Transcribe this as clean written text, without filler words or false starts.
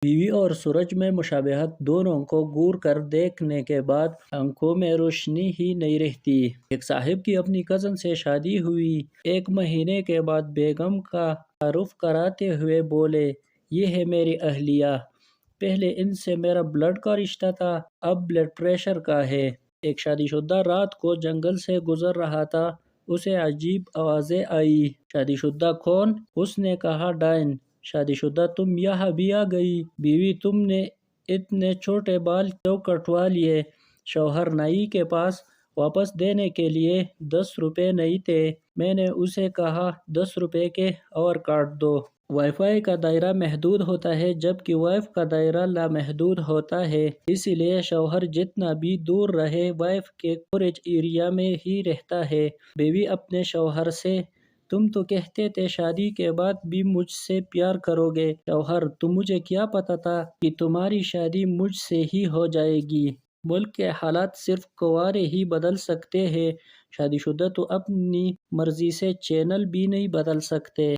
بیوی اور سورج میں مشابہت دونوں کو غور کر دیکھنے کے بعد آنکھوں میں روشنی ہی نہیں رہتی۔ ایک صاحب کی اپنی کزن سے شادی ہوئی۔ 1 مہینے کے بعد بیگم کا تعارف کراتے ہوئے بولے، یہ ہے میری اہلیہ، پہلے ان سے میرا بلڈ کا رشتہ تھا، اب بلڈ پریشر کا ہے۔ ایک شادی شدہ رات کو جنگل سے گزر رہا تھا، اسے عجیب آوازیں آئی۔ شادی شدہ کون؟ اس نے کہا ڈائن۔ شادی شدہ تم یہاں بھی آ گئی؟ بیوی تم نے اتنے چھوٹے بال کیوں کٹوا لیے؟ شوہر نائی کے پاس واپس دینے کے لیے 10 روپے نہیں تھے، میں نے اسے کہا 10 روپے کے اور کاٹ دو۔ وائی فائی کا دائرہ محدود ہوتا ہے جبکہ وائف کا دائرہ لامحدود ہوتا ہے، اسی لیے شوہر جتنا بھی دور رہے وائف کے کوریج ایریا میں ہی رہتا ہے۔ بیوی اپنے شوہر سے، تم تو کہتے تھے شادی کے بعد بھی مجھ سے پیار کرو گے۔ شوہر، تو مجھے کیا پتا تھا کہ تمہاری شادی مجھ سے ہی ہو جائے گی؟ ملک کے حالات صرف کنوارے ہی بدل سکتے ہیں، شادی شدہ تو اپنی مرضی سے چینل بھی نہیں بدل سکتے۔